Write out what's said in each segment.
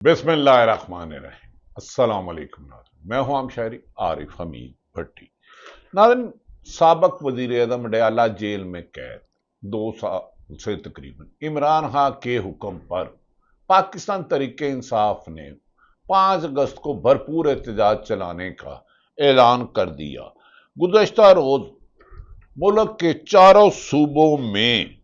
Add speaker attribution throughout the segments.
Speaker 1: बिस्मिल्लाहिर्रहमानिर्रहीम। अस्सलाम वालेकुम नाज़रीन, मैं हूं आम शायरी आरिफ हमीद भट्टी। नाज़रीन, साबक वजीर आज़म अडयाला जेल में कैद 2 साल से तकरीबन इमरान खान के हुक्म पर पाकिस्तान तहरीक इंसाफ ने 5 अगस्त को भरपूर एहतजाज चलाने का ऐलान कर दिया। गुज़श्ता रोज मुल्क के चारों सूबों में,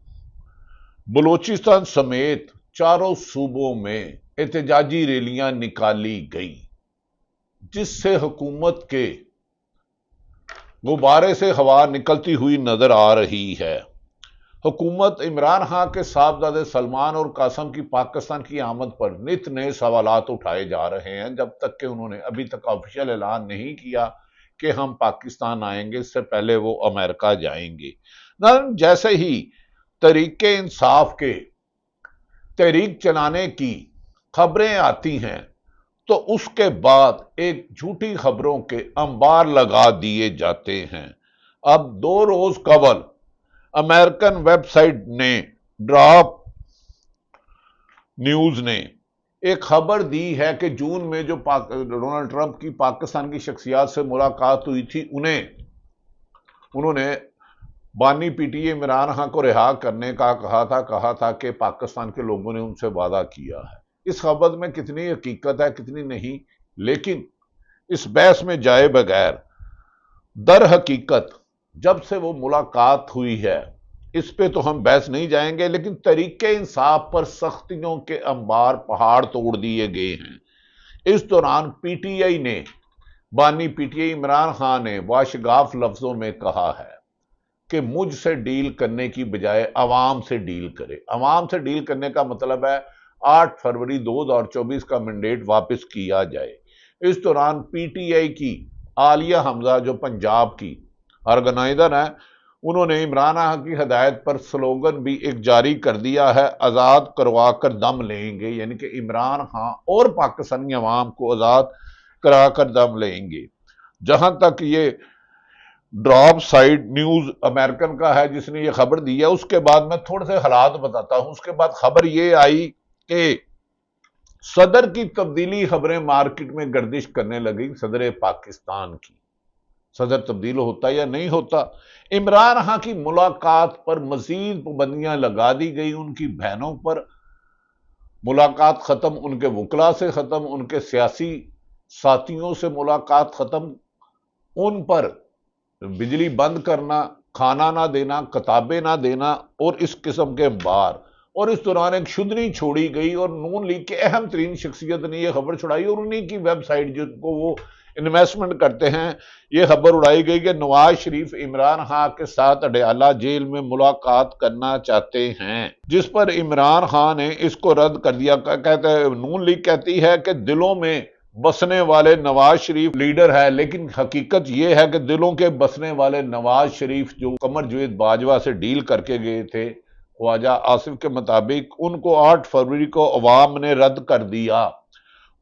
Speaker 1: बलूचिस्तान समेत चारों सूबों में एहतजाजी रैलियां निकाली गई, जिससे हुकूमत के गुब्बारे से हवा निकलती हुई नजर आ रही है। हुकूमत इमरान खान के साहबजादे सलमान और कासम की पाकिस्तान की आमद पर नित नए सवालात उठाए जा रहे हैं, जब तक कि उन्होंने अभी तक ऑफिशियल ऐलान नहीं किया कि हम पाकिस्तान आएंगे। इससे पहले वो अमेरिका जाएंगे। जैसे ही तहरीक इंसाफ के तहरीक चलाने की खबरें आती हैं, तो उसके बाद एक झूठी खबरों के अंबार लगा दिए जाते हैं। अब 2 रोज कबल अमेरिकन वेबसाइट ने ड्रॉप न्यूज ने एक खबर दी है कि जून में जो डोनाल्ड ट्रंप की पाकिस्तान की शख्सियात से मुलाकात हुई थी, उन्होंने बानी पीटीए इमरान खान को रिहा करने का कहा था कि पाकिस्तान के लोगों ने उनसे वादा किया है। इस खबर में कितनी हकीकत है कितनी नहीं, लेकिन इस बहस में जाए बगैर दर हकीकत जब से वो मुलाकात हुई है, इस पे तो हम बहस नहीं जाएंगे, लेकिन तरीके इंसाफ पर सख्तियों के अंबार पहाड़ तोड़ दिए गए हैं। इस दौरान पीटीआई ने, बानी पीटीआई इमरान खान ने वाशगाफ लफ्जों में कहा है कि मुझसे डील करने की बजाय अवाम से डील करे। अवाम से डील करने का मतलब है 8 फरवरी 2024 का मैंडेट वापस किया जाए। इस दौरान पीटीआई की आलिया हमजा, जो पंजाब की ऑर्गेनाइजर है, उन्होंने इमरान खान की हदायत पर स्लोगन भी एक जारी कर दिया है, आजाद करवा कर दम लेंगे। यानी कि इमरान खान और पाकिस्तानी अवाम को आजाद करा कर दम लेंगे। जहां तक ये ड्रॉप साइड न्यूज अमेरिकन का है जिसने ये खबर दी है, उसके बाद मैं थोड़े से हालात बताता हूं। उसके बाद खबर ये आई कि सदर की तब्दीली खबरें मार्केट में गर्दिश करने लगी। सदर पाकिस्तान की सदर तब्दील होता या नहीं होता। इमरान खान की मुलाकात पर मजीद पाबंदियां लगा दी गई। उनकी बहनों पर मुलाकात खत्म, उनके वकला से खत्म, उनके सियासी साथियों से मुलाकात खत्म, उन पर बिजली बंद करना, खाना ना देना, किताबें ना देना और इस किस्म के बार। और इस दौरान एक शुद्धनी छोड़ी गई और नून लीग के अहम तरीन शख्सियत ने यह खबर छुड़ाई और उन्हीं की वेबसाइट जिनको वो इन्वेस्टमेंट करते हैं, यह खबर उड़ाई गई कि नवाज शरीफ इमरान खान के साथ अडयाला जेल में मुलाकात करना चाहते हैं, जिस पर इमरान खान ने इसको रद्द कर दिया। कहते हैं, नून लीग कहती है कि दिलों में बसने वाले नवाज शरीफ लीडर है, लेकिन हकीकत यह है कि दिलों के बसने वाले नवाज शरीफ जो कमर जावेद बाजवा से डील करके गए थे, ख्वाजा आसिफ के मुताबिक उनको 8 फरवरी को अवाम ने रद्द कर दिया।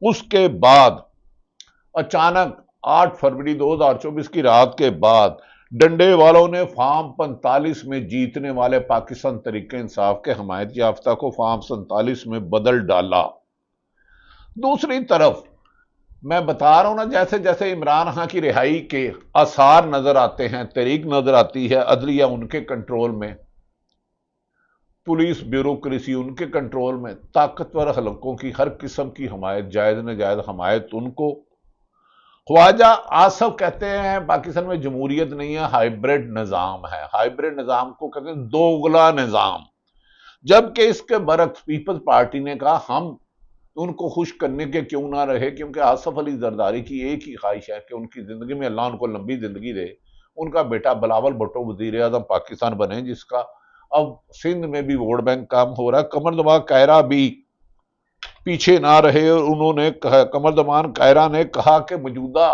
Speaker 1: उसके बाद अचानक 8 फरवरी 2024 की रात के बाद डंडे वालों ने फॉर्म 45 में जीतने वाले पाकिस्तान तहरीक इंसाफ के हमायत याफ्ता को फॉर्म 47 में बदल डाला। दूसरी तरफ मैं बता रहा हूं ना, जैसे जैसे इमरान खान की रिहाई के आसार नजर आते हैं, तहरीक नजर आती है, अदलिया उनके कंट्रोल में, पुलिस ब्यूरोक्रेसी उनके कंट्रोल में, ताकतवर हलकों की हर किस्म की हमायत, जायज नाजायज हमायत उनको। ख्वाजा आसफ कहते हैं पाकिस्तान में जमहूरियत नहीं है, हाइब्रिड निजाम है। हाइब्रिड निजाम को कहते हैं दोगला निजाम। जबकि इसके बरक्स पीपल्स पार्टी ने कहा हम उनको खुश करने के क्यों ना रहे, क्योंकि आसफ अली जरदारी की एक ही ख्वाहिश है कि उनकी जिंदगी में अल्लाह उनको लंबी जिंदगी दे, उनका बेटा बिलावल भुट्टो वजीर आजम पाकिस्तान बने, जिसका अब सिंध में भी वोट बैंक काम हो रहा है। कमर दमान कायरा भी पीछे ना रहे और उन्होंने कमर दमान कायरा ने कहा कि मौजूदा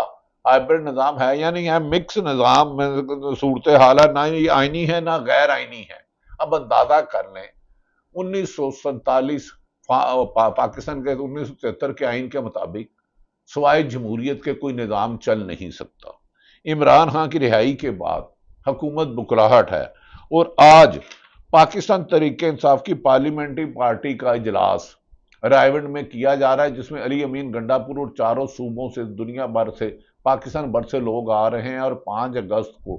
Speaker 1: हाइब्रिड निजाम है, यानी यह मिक्स निजाम में सूरत हाल है, ना ये आईनी है ना गैर आईनी है। अब अंदाजा कर लें, 1947 पाकिस्तान के 1973 के आइन के मुताबिक सवाए जमहूरियत के कोई निजाम चल नहीं सकता। इमरान खान की रिहाई के बाद हुकूमत बुकराहट है और आज पाकिस्तान तहरीक इंसाफ की पार्लियामेंट्री पार्टी का इजलास رائے میں کیا جا رہا ہے، جس میں علی امین گنڈاپور اور چاروں صوبوں سے دنیا بھر سے پاکستان بھر سے لوگ آ رہے ہیں اور 5 اگست کو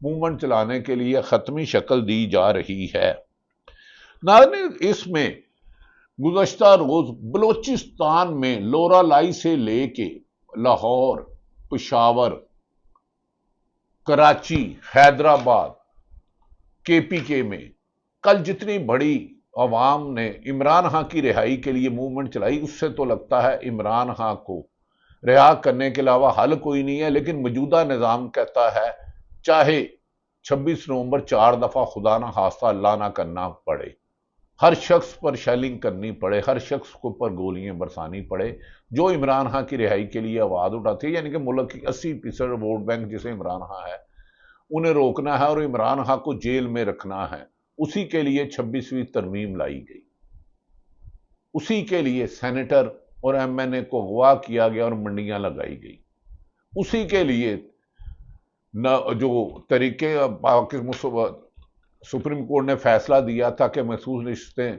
Speaker 1: موومنٹ چلانے کے لیے حتمی شکل دی جا رہی ہے۔ ناظرین، اس میں گزشتہ روز بلوچستان میں لورا لائی سے لے کے لاہور، پشاور، کراچی، حیدرآباد، کے پی کے میں کل جتنی بڑی عوام نے عمران خان کی رہائی کے لیے موومنٹ چلائی، اس سے تو لگتا ہے عمران خان کو رہا کرنے کے علاوہ حل کوئی نہیں ہے، لیکن موجودہ نظام کہتا ہے چاہے 26 نومبر 4 دفعہ خدا نہ خواستہ اللہ نہ کرنا پڑے، ہر شخص پر شیلنگ کرنی پڑے، ہر شخص کو پر گولیاں برسانی پڑے جو عمران خان کی رہائی کے لیے آواز اٹھاتی ہے، یعنی کہ ملک کی 80% ووٹ بینک جسے عمران خان ہے انہیں روکنا ہے اور عمران خان کو جیل میں رکھنا ہے۔ اسی کے لیے 26ویں ترمیم لائی گئی، اسی کے لیے سینیٹر اور ایم این اے کو اغوا کیا گیا اور منڈیاں لگائی گئی، اسی کے لیے جو طریقے سپریم کورٹ نے فیصلہ دیا تھا کہ محسوس نشستیں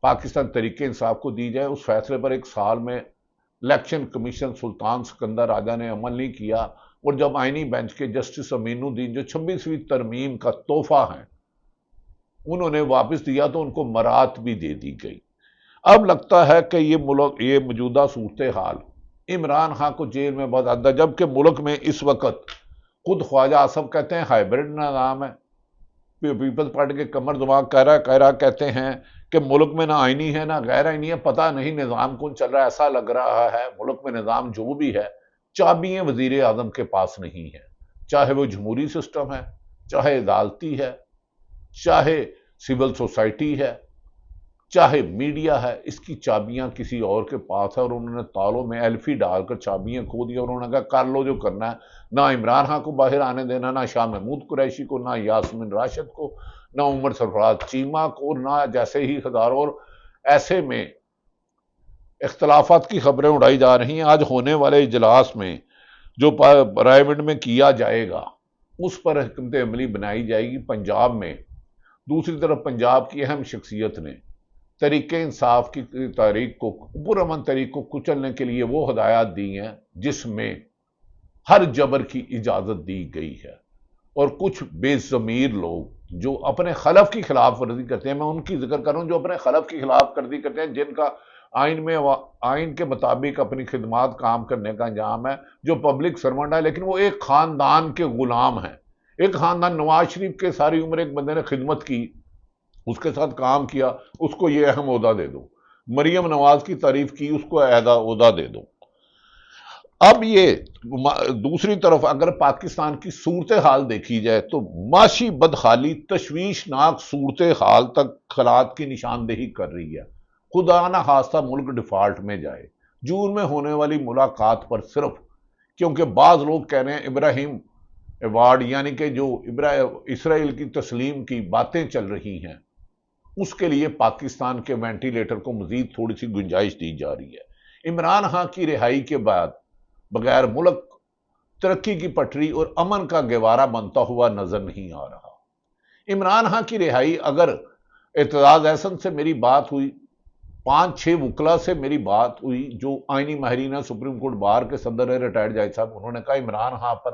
Speaker 1: پاکستان طریقے انصاف کو دی جائے، اس فیصلے پر 1 سال میں الیکشن کمیشن سلطان سکندر راجہ نے عمل نہیں کیا، اور جب آئینی بینچ کے جسٹس امین الدین جو 26ویں ترمیم کا تحفہ ہیں انہوں نے واپس دیا تو ان کو مرات بھی دے دی گئی۔ اب لگتا ہے کہ یہ موجودہ صورتحال عمران خان کو جیل میں بہت عدہ، جبکہ ملک میں اس وقت خود خواجہ آصف کہتے ہیں ہائیبرڈ نظام ہے، پیپلز پارٹی کے قمر دماغ کہرا کہتے ہیں کہ ملک میں نہ آئینی ہے نہ غیر آئینی ہے، پتہ نہیں نظام کون چل رہا ہے، ایسا لگ رہا ہے ملک میں نظام جو بھی ہے چابیاں وزیر اعظم کے پاس نہیں ہے، چاہے وہ جمہوری سسٹم ہے، چاہے عدالتی ہے، چاہے سول سوسائٹی ہے، چاہے میڈیا ہے، اس کی چابیاں کسی اور کے پاس ہے، اور انہوں نے تالوں میں ایلفی ڈال کر چابیاں کھو دی اور انہوں نے کہا کر لو جو کرنا ہے، نہ عمران خان کو باہر آنے دینا، نہ شاہ محمود قریشی کو، نہ یاسمین راشد کو، نہ عمر سرفراز چیمہ کو، نہ جیسے ہی ہزاروں، اور ایسے میں اختلافات کی خبریں اڑائی جا رہی ہیں۔ آج ہونے والے اجلاس میں جو رائے میں کیا جائے گا اس پر حکمت عملی بنائی جائے گی پنجاب میں۔ دوسری طرف پنجاب کی اہم شخصیت نے تحریک انصاف کی تحریک کو، پرامن تحریک کو کچلنے کے لیے وہ ہدایات دی ہیں جس میں ہر جبر کی اجازت دی گئی ہے، اور کچھ بے ضمیر لوگ جو اپنے خلف کی خلاف ورزی کرتے ہیں، میں ان کی ذکر کر رہا ہوں جو اپنے خلف کی خلاف ورزی کرتے ہیں، جن کا آئین کے مطابق اپنی خدمات کام کرنے کا انجام ہے، جو پبلک سرونٹ ہے لیکن وہ ایک خاندان کے غلام ہیں۔ ایک خاندان، نواز شریف کے ساری عمر ایک بندے نے خدمت کی، اس کے ساتھ کام کیا، اس کو یہ اہم عہدہ دے دو، مریم نواز کی تعریف کی، اس کو عہدہ دے دو۔ اب یہ دوسری طرف اگر پاکستان کی صورتحال دیکھی جائے تو معاشی بدحالی تشویشناک صورتحال تک حالات کی نشاندہی کر رہی ہے۔ خدا نہ خواستہ ملک ڈیفالٹ میں جائے، جون میں ہونے والی ملاقات پر صرف کیونکہ بعض لوگ کہہ رہے ہیں ابراہیم ایوارڈ یعنی کہ جو اسرائیل کی تسلیم کی باتیں چل رہی ہیں اس کے لیے پاکستان کے وینٹیلیٹر کو مزید تھوڑی سی گنجائش دی جا رہی ہے۔ عمران خان کی رہائی کے بعد بغیر ملک ترقی کی پٹری اور امن کا گہوارہ بنتا ہوا نظر نہیں آ رہا۔ عمران خان کی رہائی، اگر اعتزاز احسن سے میری بات ہوئی، 5-6 وکلا سے میری بات ہوئی جو آئینی ماہرین ہیں، سپریم کورٹ بار کے صدر ہے ریٹائرڈ جج صاحب، انہوں نے کہا عمران خان پر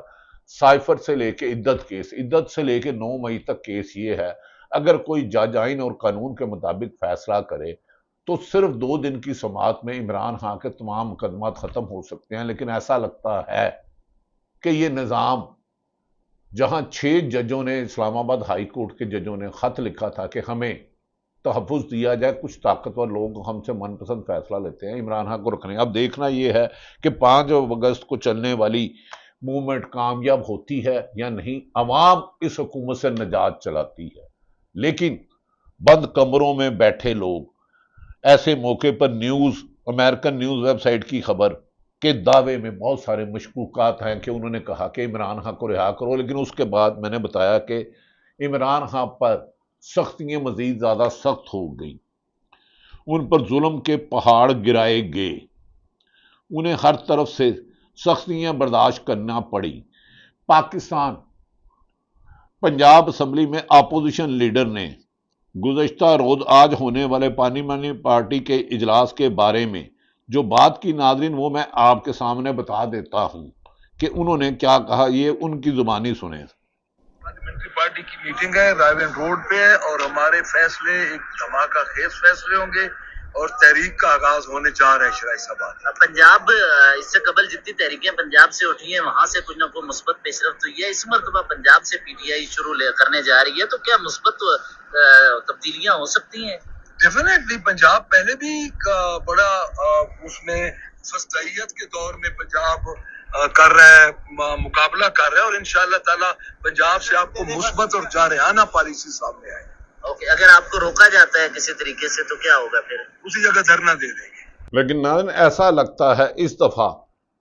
Speaker 1: سائفر سے لے کے عدت سے لے کے 9 مئی تک کیس یہ ہے، اگر کوئی جج آئین اور قانون کے مطابق فیصلہ کرے تو صرف 2 دن کی سماعت میں عمران خان کے تمام مقدمات ختم ہو سکتے ہیں، لیکن ایسا لگتا ہے کہ یہ نظام جہاں 6 ججوں نے، اسلام آباد ہائی کورٹ کے ججوں نے خط لکھا تھا کہ ہمیں تحفظ دیا جائے، کچھ طاقتور لوگ ہم سے من پسند فیصلہ لیتے ہیں، عمران خان کو رکھنے۔ اب دیکھنا یہ ہے کہ 5 اگست کو چلنے والی موومنٹ کامیاب ہوتی ہے یا نہیں، عوام اس حکومت سے نجات چلاتی ہے، لیکن بند کمروں میں بیٹھے لوگ ایسے موقع پر امریکن نیوز ویب سائٹ کی خبر کے دعوے میں بہت سارے مشکوکات ہیں کہ انہوں نے کہا کہ عمران خان کو رہا کرو، لیکن اس کے بعد میں نے بتایا کہ عمران خان پر سختیاں مزید زیادہ سخت ہو گئی، ان پر ظلم کے پہاڑ گرائے گئے، انہیں ہر طرف سے سختیاں برداشت کرنا پڑی۔ پنجاب اسمبلی میں اپوزیشن لیڈر نے गुज़श्ता रोज आज होने वाले पार्लिमानी पार्टी के इजलास के बारे में जो बात की नाज़रीन, वो मैं आपके सामने बता देता हूं कि उन्होंने क्या कहा, ये उनकी जुबानी सुने।
Speaker 2: पार्लियामेंट्री पार्टी की मीटिंग है, रायवेन रोड पे है, और हमारे फैसले एक धमाका खेज फैसले होंगे और तहरीक का आगाज होने जा रहा है शराई साहब।
Speaker 3: पंजाब इससे कबल जितनी तहरीकें पंजाब से उठी हैं वहां से कुछ ना कुछ मुस्बत पेशरफ्त हुई है। इस मरतबा पंजाब से पीटीआई शुरू करने जा रही है, तो क्या मुस्बत तब्दीलियां हो सकती हैं?
Speaker 2: डेफिनेटली पंजाब पहले भी बड़ा उसमें फस्तैयत के दौर में पंजाब कर रहा है, मुकाबला कर रहा है, और इंशाअल्लाह ताला पंजाब से आपको मुस्बत और जारहाना पॉलिसी सामने आए।
Speaker 3: ओके, अगर आपको रोका जाता है किसी तरीके से तो क्या होगा फिर?
Speaker 2: उसी जगह धरना दे देंगे।
Speaker 1: लेकिन नाज़रीन, ऐसा लगता है इस दफा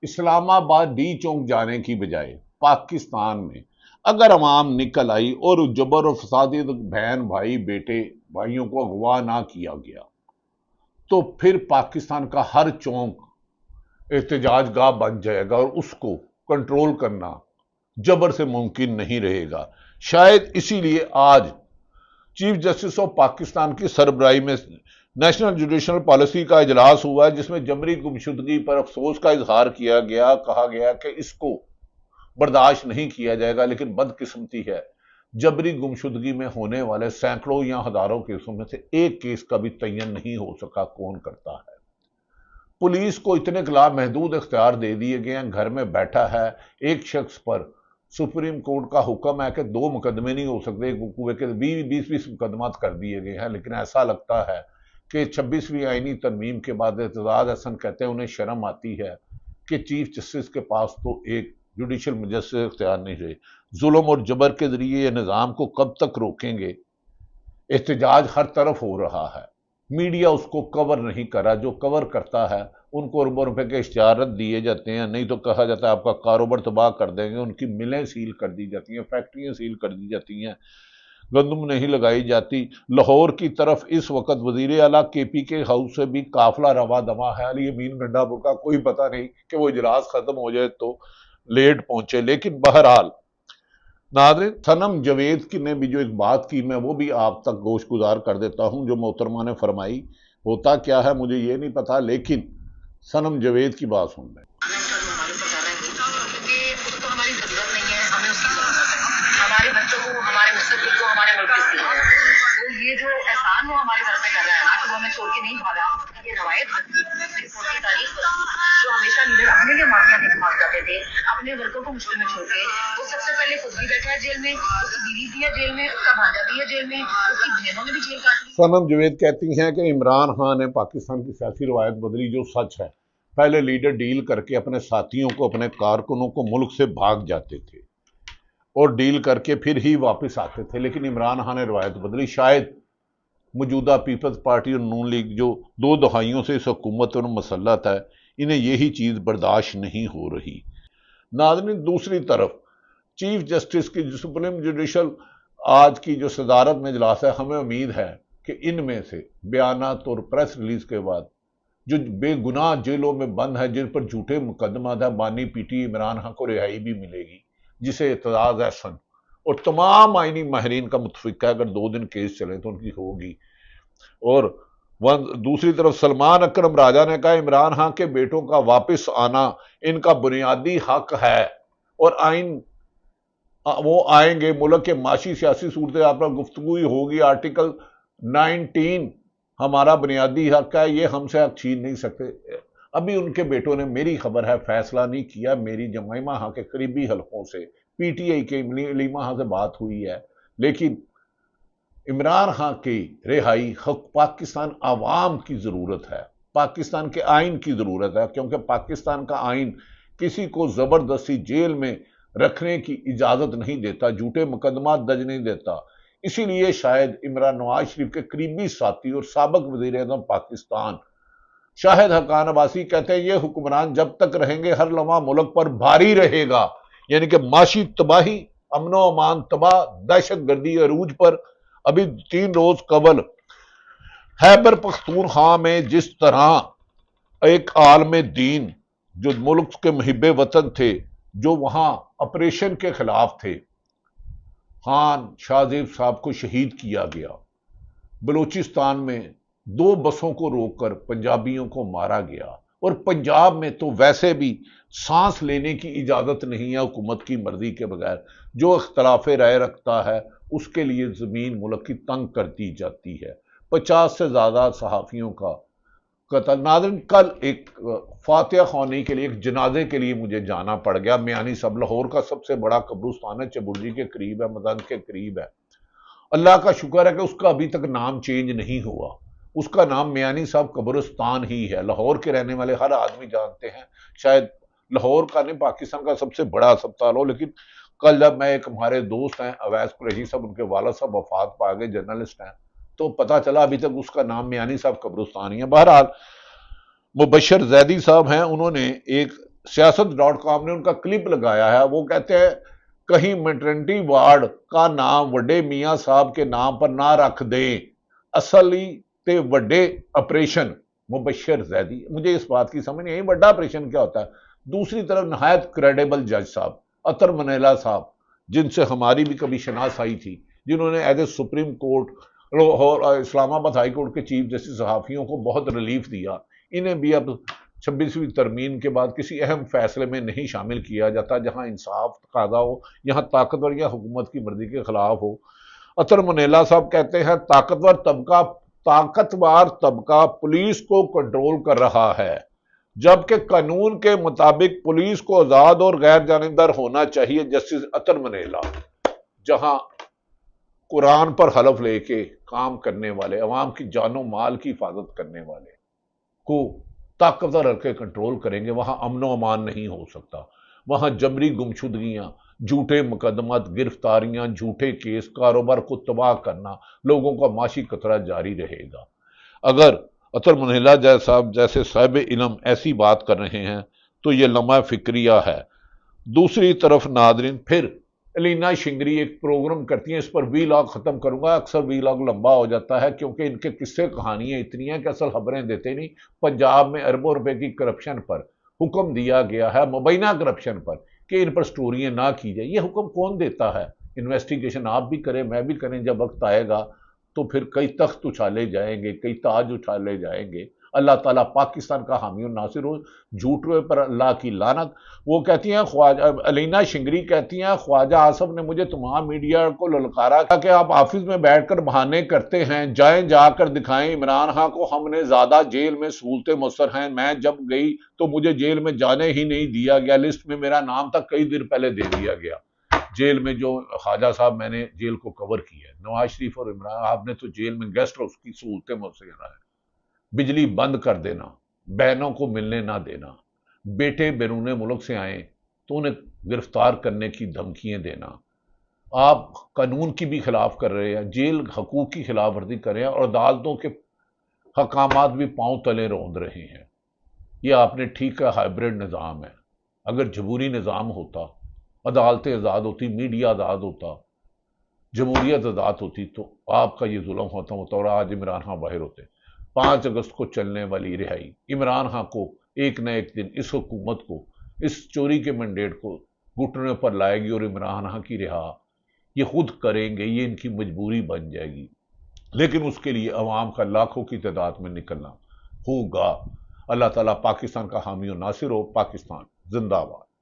Speaker 1: इस्लामाबाद डी चौक जाने की बजाय पाकिस्तान में अगर अवाम निकल आई और जबर और फसादी बहन भाई बेटे भाइयों को अगवा ना किया गया, तो फिर पाकिस्तान का हर चौक एहतजाज गाह बन जाएगा और उसको कंट्रोल करना जबर से मुमकिन नहीं रहेगा। शायद इसीलिए आज चीफ जस्टिस ऑफ पाकिस्तान की सरबराही में नेशनल जुडिशल पॉलिसी का इजलास हुआ है, जिसमें जबरी गुमशुदगी पर अफसोस का इजहार किया गया। कहा गया कि इसको बर्दाश्त नहीं किया जाएगा, लेकिन बदकिस्मती है जबरी गुमशुदगी में होने वाले सैकड़ों या हजारों केसों में से एक केस का भी तयन नहीं हो सका कौन करता है। पुलिस को इतने खिलाफ महदूद इख्तियार दे दिए गए हैं, घर में बैठा है एक शख्स पर सुप्रीम कोर्ट का हुक्म है कि 2 मुकदमे नहीं हो सकते, के 20-20 मुकदमा कर दिए गए हैं। लेकिन ऐसा लगता है कि 26वीं आईनी तरमीम के बाद एतजाज हसन कहते हैं उन्हें शर्म आती है कि चीफ जस्टिस के पास तो एक जुडिशल मजिस्ट्रेट इख्तियार नहीं रहे। जुल्म और जबर के जरिए ये निज़ाम को कब तक रोकेंगे? एहतजाज हर तरफ हो रहा है, मीडिया उसको कवर नहीं कर रहा, जो कवर करता है उनको अरबों रुपए के इश्तिहारात दिए जाते हैं, नहीं तो कहा जाता है आपका कारोबार तबाह कर देंगे। उनकी मिलें सील कर दी जाती हैं, फैक्ट्रियां सील कर दी जाती हैं, गंदम नहीं लगाई जाती। लाहौर की तरफ इस वक्त वजीर आला केपी के हाउस से भी काफिला रवा दवा है। अली अमीन गंडापुर का कोई पता नहीं कि वो इजलास खत्म हो जाए तो लेट पहुंचे। लेकिन बहरहाल नाज़रीन, सनम जावेद की ने भी जो एक बात की, मैं वो भी आप तक गोश गुजार कर देता हूं, जो मोहतरमा ने फरमाई। होता क्या है मुझे ये नहीं पता, लेकिन सनम जावेद की बात सुन लें।
Speaker 3: हमारे बच्चों को, हमारे मुस्तकबिल को, हमारे मुल्क की स्थिति है, तो ये जो एहसान वो हमारे घर पे कर रहा है ना, कि वो हमें छोड़ के नहीं भागा। ये रवायत की तारीफ जो हमेशा लीडर अपने लिए माफिया के इस्तेमाल करते थे, अपने वर्कर को मुश्किल में छोड़ के, वो सबसे पहले खुद भी बैठा है जेल में, उसकी बीवी भी है जेल में, उसका भांजा भी है जेल में, उसकी बहनों ने भी जेल काट ली।
Speaker 1: सनम जावेद कहती हैं कि इमरान खान ने पाकिस्तान की सियासी रवायत बदली, जो सच है। पहले लीडर डील करके अपने साथियों को, अपने कारकुनों को मुल्क से भाग जाते थे और डील करके फिर ही वापस आते थे, लेकिन इमरान खान ने रवायत बदली। शायद मौजूदा पीपल्स पार्टी और नून लीग जो 2 दहाइयों से इस हुकूमत और मसलत है, इन्हें यही चीज़ बर्दाश्त नहीं हो रही। नाज़रीन, दूसरी तरफ चीफ जस्टिस की सुप्रीम जुडिशल आज की जो सदारत में इजलास है, हमें उम्मीद है कि इनमें से बयानात और प्रेस रिलीज के बाद जो बेगुनाह जेलों में बंद है, जिन पर झूठे मुकदमा है, बानी पीटी इमरान खान को रिहाई भी मिलेगी, जिसे एतजाज हसन और तमाम आईनी माहरीन का मुतफिक है। अगर 2 दिन केस चले तो उनकी होगी। और दूसरी तरफ सलमान अकरम राजा ने कहा इमरान खान के बेटों का वापस आना इनका बुनियादी हक है और आइन वो आएंगे। मुल्क के माशी सियासी सूरत पर गुफ्तगू होगी। आर्टिकल 19 हमारा बुनियादी हक है, ये हमसे हक छीन नहीं सकते। अभी उनके बेटों ने, मेरी खबर है, फैसला नहीं किया। मेरी जमाइमा खां के करीबी हलकों से, पीटीआई के लीमा खां से बात हुई है, लेकिन इमरान खान की रिहाई पाकिस्तान आवाम की ज़रूरत है, पाकिस्तान के आइन की ज़रूरत है, क्योंकि पाकिस्तान का आइन किसी को ज़बरदस्ती जेल में रखने की इजाज़त नहीं देता, झूठे मुकदमा दर्ज नहीं देता। इसीलिए शायद इमरान नवाज शरीफ के करीबी साथी और साबिक वज़ीर-ए-आज़म पाकिस्तान शाहिद हक्कान अब्बासी कहते हैं ये हुक्मरान जब तक रहेंगे हर लम्हा मुल्क पर भारी रहेगा, यानी कि माशी तबाही, अमनो अमान तबाह, दहशत गर्दी अरूज पर। अभी 3 रोज कबल खैबर पख्तूनख्वा में जिस तरह एक आलम दीन जो मुल्क के मुहिब्बे वतन थे, जो वहां ऑपरेशन के खिलाफ थे, खान शाहजेब साहब को शहीद किया गया, بلوچستان میں 2 بسوں کو روک کر پنجابیوں کو مارا گیا، اور پنجاب میں تو ویسے بھی سانس لینے کی اجازت نہیں ہے حکومت کی مرضی کے بغیر۔ جو اختلاف رائے رکھتا ہے اس کے لیے زمین ملک کی تنگ کر دی جاتی ہے۔ 50 سے زیادہ صحافیوں کا قتل۔ ناظرین، کل ایک فاتحہ خوانی کے لیے، ایک جنازے کے لیے مجھے جانا پڑ گیا۔ میانی صاحب لاہور کا سب سے بڑا قبرستان ہے، چبرجی کے قریب ہے، مدن کے قریب ہے۔ اللہ کا شکر ہے کہ اس کا ابھی تک نام چینج نہیں ہوا، اس کا نام میانی صاحب قبرستان ہی ہے۔ لاہور کے رہنے والے ہر آدمی جانتے ہیں، شاید لاہور کا نہیں پاکستان کا سب سے بڑا اسپتال ہو۔ لیکن کل جب میں، ایک ہمارے دوست ہیں اویس قریشی صاحب، ان کے والد صاحب وفات پا گئے، جرنلسٹ ہیں، تو پتا چلا ابھی تک اس کا نام میانی صاحب قبرستان ہی ہے۔ بہرحال مبشر زیدی صاحب ہیں، انہوں نے ایک سیاست.com نے ان کا کلپ لگایا ہے، وہ کہتے ہیں کہیں میٹرنٹی وارڈ کا نام وڈے میاں صاحب کے نام پر نہ رکھ دیں، اصلی تے وڈے آپریشن مبشر زیدی۔ مجھے اس بات کی سمجھ نہیں آئی وڈا آپریشن کیا ہوتا ہے۔ دوسری طرف نہایت کریڈیبل جج صاحب عطر منیلا صاحب، جن سے ہماری بھی کبھی شناس آئی تھی، جنہوں نے ایز اے سپریم کورٹ اور اسلام آباد ہائی کورٹ کے چیف جسٹس صحافیوں کو بہت ریلیف دیا، انہیں بھی اب 26ویں ترمیم کے بعد کسی اہم فیصلے میں نہیں شامل کیا جاتا جہاں انصاف تقاضا ہو، یہاں طاقتور یا حکومت کی مرضی کے خلاف ہو۔ عطر منیلا صاحب کہتے ہیں طاقتور طبقہ پولیس کو کنٹرول کر رہا ہے، جبکہ قانون کے مطابق پولیس کو آزاد اور غیر جانبدار ہونا چاہیے۔ جسٹس عطر منیلا، جہاں قرآن پر حلف لے کے کام کرنے والے، عوام کی جان و مال کی حفاظت کرنے والے کو طاقتور رکھ کے کنٹرول کریں گے، وہاں امن و امان نہیں ہو سکتا۔ وہاں جبری گمشدگیاں، جھوٹے مقدمات، گرفتاریاں، جھوٹے کیس، کاروبار کو تباہ کرنا، لوگوں کا معاشی خطرہ جاری رہے گا۔ اگر عطر منیلا صاحب جیسے صاحب علم ایسی بات کر رہے ہیں تو یہ لمحہ فکریہ ہے۔ دوسری طرف ناظرین، پھر الینا شنگری ایک پروگرام کرتی ہیں، اس پر وی-لاگ ختم کروں گا، اکثر وی-لاگ لمبا ہو جاتا ہے کیونکہ ان کے قصے کہانیاں اتنی ہیں کہ اصل خبریں دیتے نہیں۔ پنجاب میں اربوں روپے کی کرپشن پر حکم دیا گیا ہے، مبینہ کرپشن پر، کہ ان پر سٹوریاں نہ کی جائے۔ یہ حکم کون دیتا ہے؟ انویسٹیگیشن آپ بھی کریں، میں بھی کریں، جب وقت آئے گا تو پھر کئی تخت اچھالے جائیں گے، کئی تاج اچھالے جائیں گے۔ اللہ تعالیٰ پاکستان کا حامی و ناصر ہو، جھوٹے پر اللہ کی لعنت۔ وہ کہتی ہیں الینا شنگری کہتی ہیں خواجہ آصف نے مجھے تمام میڈیا کو للکارا کہ آپ آفس میں بیٹھ کر بہانے کرتے ہیں، جائیں جا کر دکھائیں عمران خان کو، ہم نے زیادہ جیل میں سہولتیں مؤثر ہیں۔ میں جب گئی تو مجھے جیل میں جانے ہی نہیں دیا گیا، لسٹ میں میرا نام تک کئی دن پہلے دے دیا گیا۔ جیل میں جو خواجہ صاحب میں نے جیل کو کور کیا ہے، نواز شریف اور عمران آپ نے تو جیل میں گیسٹ ہاؤس کی سہولتیں مؤثر ہے، بجلی بند کر دینا، بہنوں کو ملنے نہ دینا، بیٹے بیرون ملک سے آئیں تو انہیں گرفتار کرنے کی دھمکیاں دینا۔ آپ قانون کی بھی خلاف کر رہے ہیں، جیل حقوق کی خلاف ورزی کر رہے ہیں، اور عدالتوں کے حکامات بھی پاؤں تلے روند رہے ہیں۔ یہ آپ نے ٹھیک ہے، ہائبرڈ نظام ہے۔ اگر جمہوری نظام ہوتا، عدالتیں آزاد ہوتی، میڈیا آزاد ہوتا، جمہوریت آزاد ہوتی، تو آپ کا یہ ظلم ہوتا اور آج عمران خان باہر ہوتے۔ 5 اگست کو چلنے والی رہائی عمران خان کو ایک نہ ایک دن، اس حکومت کو، اس چوری کے مینڈیٹ کو گھٹنے پر لائے گی، اور عمران خان کی رہا یہ خود کریں گے، یہ ان کی مجبوری بن جائے گی۔ لیکن اس کے لیے عوام کا لاکھوں کی تعداد میں نکلنا ہوگا۔ اللہ تعالیٰ پاکستان کا حامی و ناصر ہو۔ پاکستان زندہ باد۔